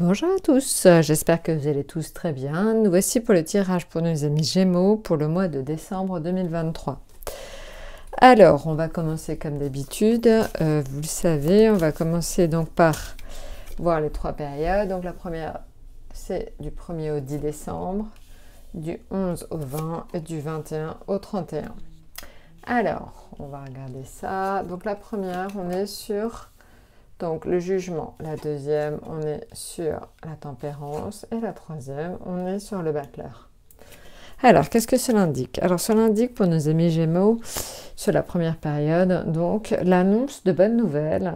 Bonjour à tous, j'espère que vous allez tous très bien. Nous voici pour le tirage pour nos amis Gémeaux pour le mois de décembre 2023. Alors, on va commencer comme d'habitude, vous le savez, on va commencer donc par voir les trois périodes. Donc la première, c'est du 1er au 10 décembre, du 11 au 20 et du 21 au 31. Alors, on va regarder ça. Donc la première, on est sur... Donc le jugement, la deuxième, on est sur la tempérance et la troisième, on est sur le battleur. Alors, qu'est-ce que cela indique? Alors, cela indique pour nos amis Gémeaux, sur la première période, donc l'annonce de bonnes nouvelles,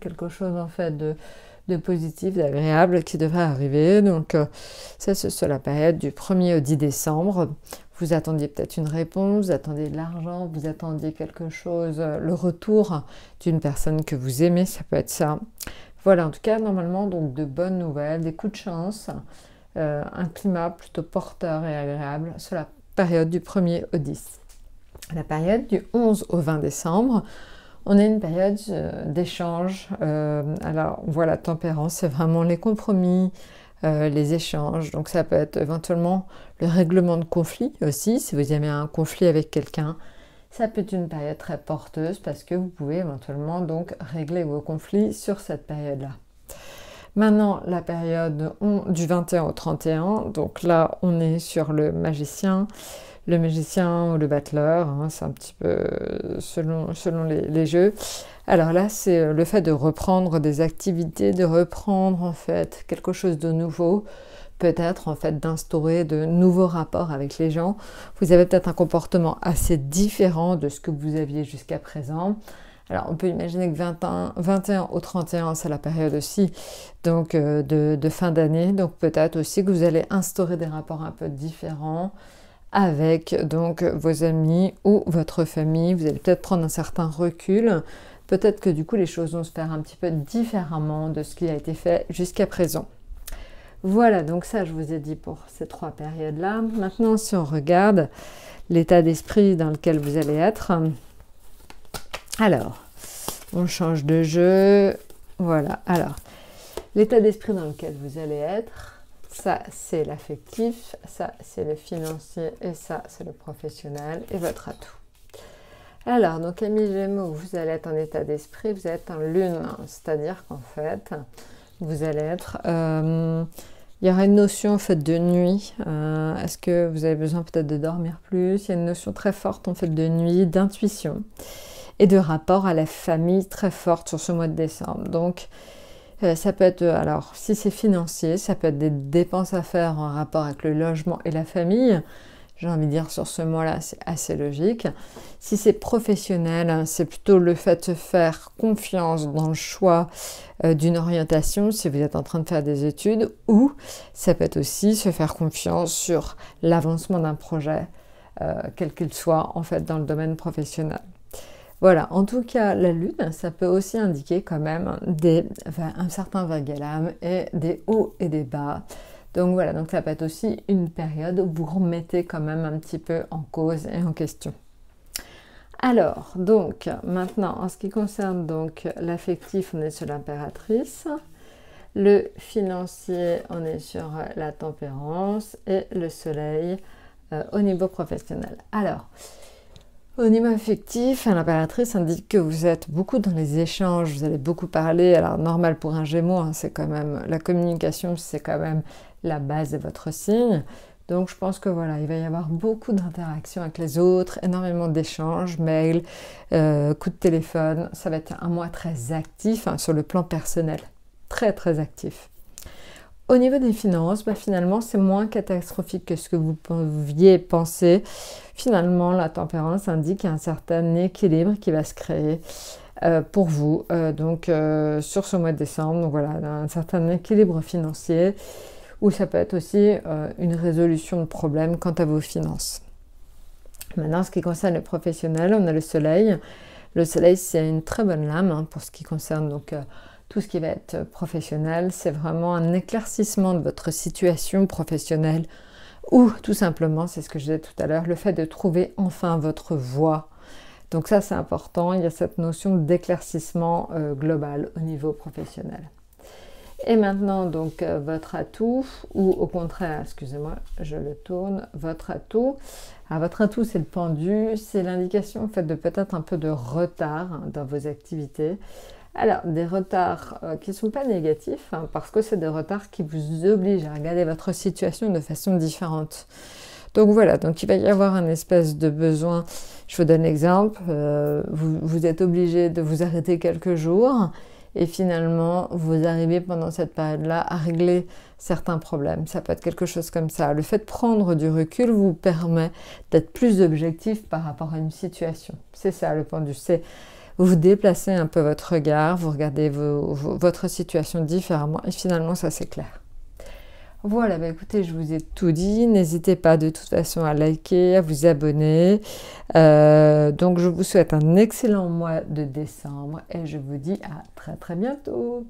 quelque chose en fait de positif, d'agréable qui devrait arriver. Donc, ça, c'est sur la période du 1er au 10 décembre. Vous attendiez peut-être une réponse, vous attendiez de l'argent, vous attendiez quelque chose, le retour d'une personne que vous aimez, ça peut être ça. Voilà, en tout cas, normalement, donc de bonnes nouvelles, des coups de chance, un climat plutôt porteur et agréable sur la période du 1er au 10. La période du 11 au 20 décembre, on a une période d'échange. Alors, voilà, tempérance, c'est vraiment les compromis, les échanges. Donc, ça peut être éventuellement le règlement de conflit aussi. Si vous avez un conflit avec quelqu'un, ça peut être une période très porteuse parce que vous pouvez éventuellement donc régler vos conflits sur cette période-là. Maintenant, la période du 21 au 31, donc là, on est sur le magicien ou le battleur, hein, c'est un petit peu selon les jeux. Alors là, c'est le fait de reprendre des activités, de reprendre en fait quelque chose de nouveau, peut-être en fait d'instaurer de nouveaux rapports avec les gens. Vous avez peut-être un comportement assez différent de ce que vous aviez jusqu'à présent. Alors, on peut imaginer que 21 au 31, c'est la période aussi donc, de fin d'année. Donc, peut-être aussi que vous allez instaurer des rapports un peu différents avec donc, vos amis ou votre famille. Vous allez peut-être prendre un certain recul. Peut-être que du coup, les choses vont se faire un petit peu différemment de ce qui a été fait jusqu'à présent. Voilà, donc ça, je vous ai dit pour ces trois périodes-là. Maintenant, si on regarde l'état d'esprit dans lequel vous allez être... Alors, on change de jeu. Voilà, alors, l'état d'esprit dans lequel vous allez être, ça, c'est l'affectif, ça, c'est le financier, et ça, c'est le professionnel et votre atout. Alors, donc, amis Gémeaux, vous allez être en état d'esprit, vous allez être en lune, c'est-à-dire qu'en fait, vous allez être... il y aura une notion en fait de nuit. Est-ce que vous avez besoin peut-être de dormir plus? Il y a une notion très forte en fait de nuit, d'intuition et de rapport à la famille très forte sur ce mois de décembre. Donc, ça peut être, alors, si c'est financier, ça peut être des dépenses à faire en rapport avec le logement et la famille. J'ai envie de dire, sur ce mois-là, c'est assez logique. Si c'est professionnel, c'est plutôt le fait de faire confiance dans le choix d'une orientation, si vous êtes en train de faire des études, ou ça peut être aussi se faire confiance sur l'avancement d'un projet, quel qu'il soit, en fait, dans le domaine professionnel. Voilà, en tout cas, la lune, ça peut aussi indiquer quand même un certain vague à l'âme et des hauts et des bas. Donc voilà, donc ça peut être aussi une période où vous remettez quand même un petit peu en cause et en question. Alors, donc, maintenant, en ce qui concerne donc l'affectif, on est sur l'impératrice. Le financier, on est sur la tempérance et le soleil au niveau professionnel. Alors, au niveau affectif, l'impératrice indique que vous êtes beaucoup dans les échanges, vous allez beaucoup parler. Alors, normal pour un Gémeaux, hein, c'est quand même la communication, c'est quand même la base de votre signe. Donc, je pense que voilà, il va y avoir beaucoup d'interactions avec les autres, énormément d'échanges, mails, coups de téléphone. Ça va être un mois très actif hein, sur le plan personnel, très très actif. Au niveau des finances, finalement, c'est moins catastrophique que ce que vous pouviez penser. Finalement, la tempérance indique un certain équilibre qui va se créer pour vous sur ce mois de décembre. Donc voilà, un certain équilibre financier ou ça peut être aussi une résolution de problème quant à vos finances. Maintenant, en ce qui concerne les professionnels, on a le soleil. Le soleil, c'est une très bonne lame hein, pour ce qui concerne donc... tout ce qui va être professionnel, c'est vraiment un éclaircissement de votre situation professionnelle ou tout simplement, c'est ce que je disais tout à l'heure, le fait de trouver enfin votre voie. Donc ça, c'est important, il y a cette notion d'éclaircissement global au niveau professionnel. Et maintenant, donc, votre atout, ou au contraire, excusez-moi, je le tourne, votre atout. Alors, votre atout, c'est le pendu, c'est l'indication en fait, de peut-être un peu de retard dans vos activités. Alors, des retards qui ne sont pas négatifs, parce que c'est des retards qui vous obligent à regarder votre situation de façon différente. Donc voilà, donc il va y avoir un espèce de besoin. Je vous donne l'exemple, vous êtes obligé de vous arrêter quelques jours et finalement vous arrivez pendant cette période-là à régler certains problèmes. Ça peut être quelque chose comme ça. Le fait de prendre du recul vous permet d'être plus objectif par rapport à une situation. C'est ça le pendu, c'est vous déplacez un peu votre regard, vous regardez votre situation différemment et finalement ça c'est clair. Voilà, bah écoutez, je vous ai tout dit. N'hésitez pas de toute façon à liker, à vous abonner. Donc je vous souhaite un excellent mois de décembre et je vous dis à très très bientôt.